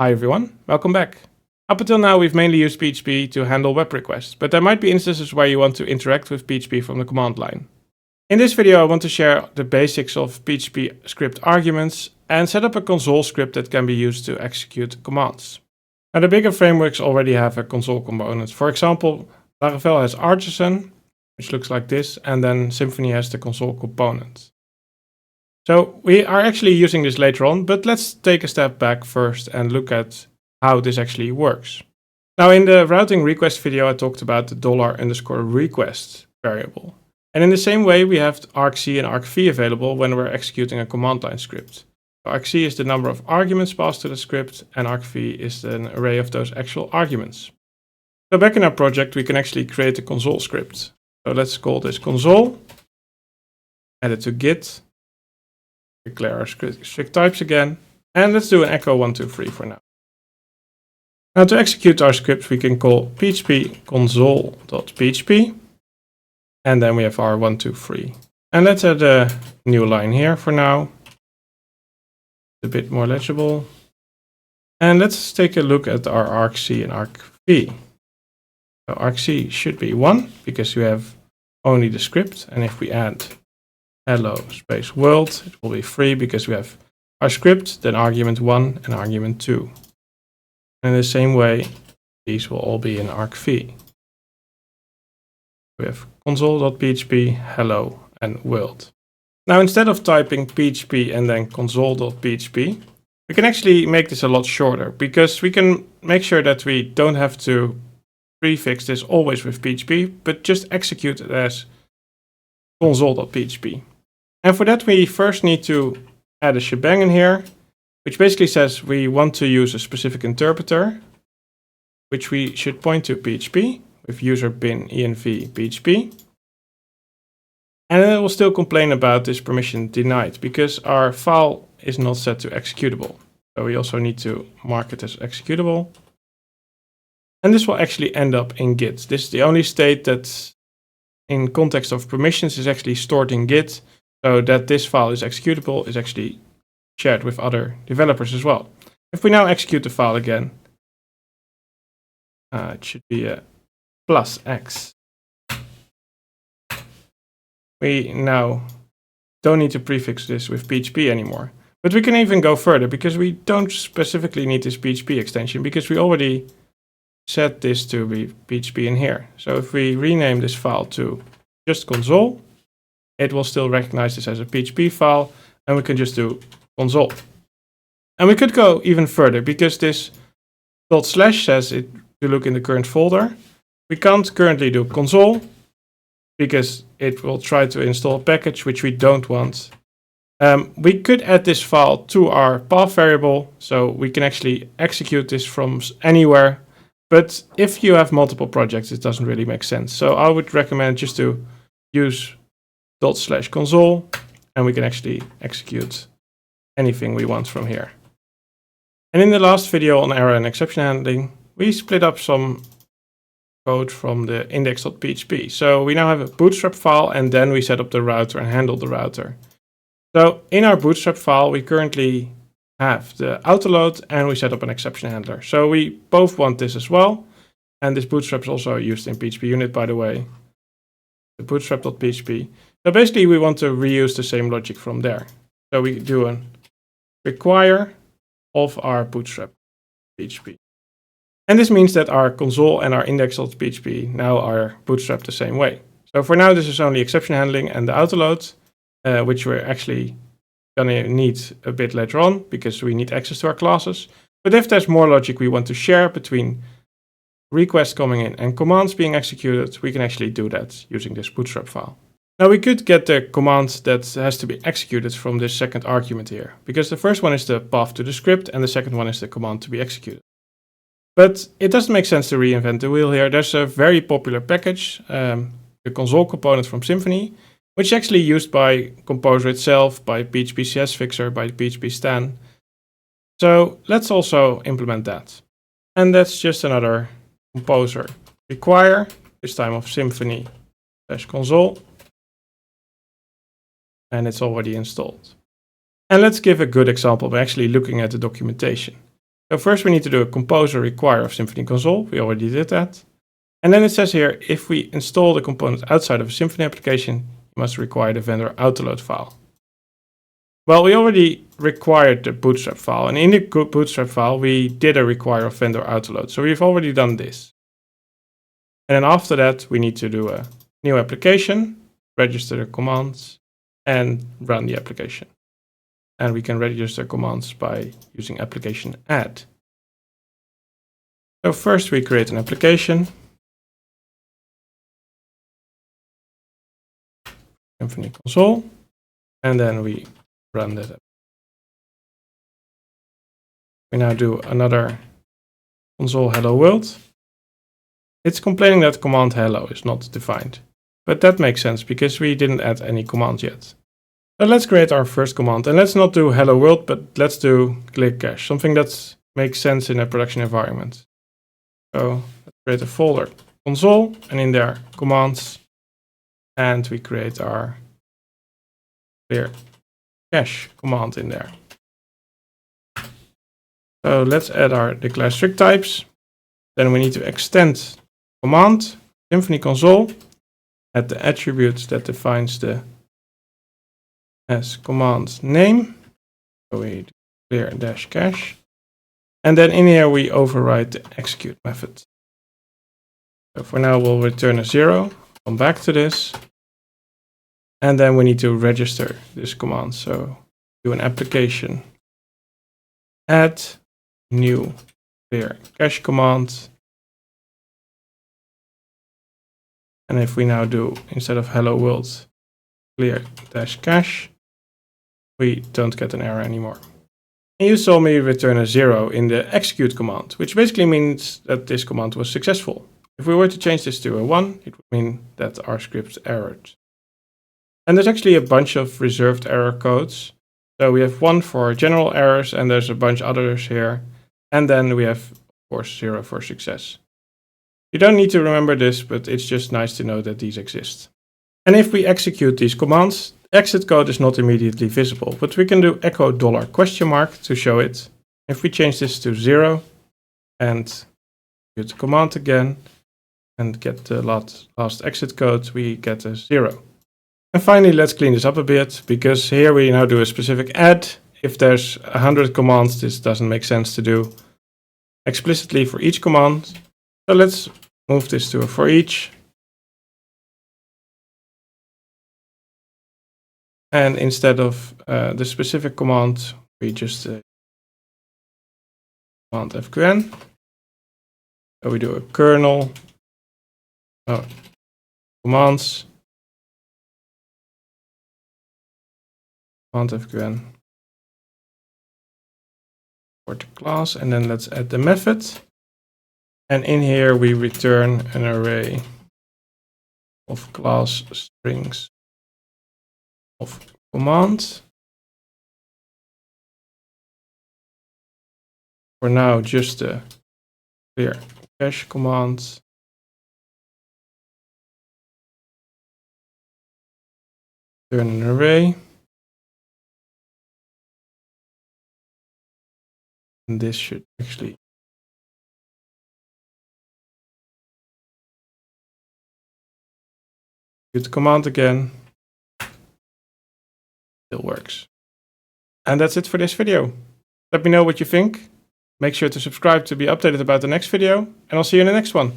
Hi everyone, welcome back. Up until now we've mainly used PHP to handle web requests, but there might be instances where you want to interact with PHP from the command line. In this video I want to share the basics of PHP script arguments and set up a console script that can be used to execute commands. Now the bigger frameworks already have a console component. For example, Laravel has argc, which looks like this, and then Symfony has the console component. So we are actually using this later on, but let's take a step back first and look at how this actually works. Now in the routing request video I talked about the $_request variable. And in the same way we have argc and argv available when we're executing a command line script. So argc is the number of arguments passed to the script and argv is an array of those actual arguments. So back in our project we can actually create a console script. So let's call this console, add it to Git, declare our strict types again, and let's do an echo 123 for now. Now to execute our script we can call php console.php and then we have our 123. And let's add a new line here for now. It's a bit more legible. And let's take a look at our argc and argv. So argc should be 1 because we have only the script, and if we add hello space world, it will be 3 because we have our script, then argument 1 and argument 2. And in the same way, these will all be in argv. We have console.php, hello, and world. Now instead of typing php and then console.php, we can actually make this a lot shorter because we can make sure that we don't have to prefix this always with php, but just execute it as console.php. And for that we first need to add a shebang in here, which basically says we want to use a specific interpreter, which we should point to PHP with user bin env PHP. And then it will still complain about this permission denied because our file is not set to executable. So we also need to mark it as executable. And this will actually end up in Git. This is the only state that in context of permissions is actually stored in Git, so that this file is executable is actually shared with other developers as well. If we now execute the file again, it should be a +x. We now don't need to prefix this with PHP anymore. But we can even go further because we don't specifically need this PHP extension because we already set this to be PHP in here. So if we rename this file to just console, it will still recognize this as a PHP file and we can just do console. And we could go even further because this / says it to look in the current folder. We can't currently do console because it will try to install a package which we don't want. We could add this file to our path variable so we can actually execute this from anywhere. But if you have multiple projects, it doesn't really make sense. So I would recommend just to use /console and we can actually execute anything we want from here. And in the last video on error and exception handling, we split up some code from the index.php. So we now have a bootstrap file and then we set up the router and handle the router. So in our bootstrap file, we currently have the autoload and we set up an exception handler. So we both want this as well. And this bootstrap is also used in PHP unit, by the way, the bootstrap.php. So basically we want to reuse the same logic from there. So we do a require of our bootstrap PHP. And this means that our console and our index.php now are bootstrapped the same way. So for now this is only exception handling and the autoload, which we're actually gonna need a bit later on because we need access to our classes. But if there's more logic we want to share between requests coming in and commands being executed, we can actually do that using this bootstrap file. Now we could get the command that has to be executed from this second argument here, because the first one is the path to the script and the second one is the command to be executed. But it doesn't make sense to reinvent the wheel here. There's a very popular package, the console component from Symfony, which is actually used by Composer itself, by PHP CS Fixer, by PHP Stan. So let's also implement that. And that's just another Composer require, this time of Symfony/console. And it's already installed. And let's give a good example by actually looking at the documentation. So first we need to do a compose or require of Symfony console. We already did that. And then it says here, if we install the component outside of a Symfony application, you must require the vendor autoload file. Well, we already required the bootstrap file, and in the bootstrap file, we did a require of vendor autoload. So we've already done this. And then after that, we need to do a new application, register the commands, and run the application. And we can register commands by using application add. So first we create an application. Symfony console. And then we run that. We now do another console hello world. It's complaining that command hello is not defined. But that makes sense because we didn't add any commands yet. So let's create our first command, and let's not do hello world, but let's do clear cache, something that makes sense in a production environment. So let's create a folder console, and in there commands, and we create our clear cache command in there. So let's add our declare strict types. Then we need to extend command Symfony console at the attribute that defines the as command name. So we clear dash cache. And then in here we override the execute method. So for now we'll return a 0. Come back to this. And then we need to register this command. So do an application add new clear cache command. And if we now do, instead of hello world, clear dash cache, we don't get an error anymore. And you saw me return a 0 in the execute command, which basically means that this command was successful. If we were to change this to a 1, it would mean that our script errored. And there's actually a bunch of reserved error codes. So we have one for general errors, and there's a bunch others here. And then we have, of course, 0 for success. You don't need to remember this, but it's just nice to know that these exist. And if we execute these commands, exit code is not immediately visible, but we can do echo $? To show it. If we change this to 0 and execute the command again and get the last exit code, we get a 0. And finally, let's clean this up a bit, because here we now do a specific add. If there's 100 commands, this doesn't make sense to do explicitly for each command. So let's move this to a for each. And instead of the specific command, we just command fqn. So we do a kernel commands. Command fqn for the class, and then let's add the method. And in here we return an array of class strings of command. For now, just the clear cache command. Return an array. And this should actually do the command again. Still works. And that's it for this video. Let me know what you think. Make sure to subscribe to be updated about the next video, and I'll see you in the next one.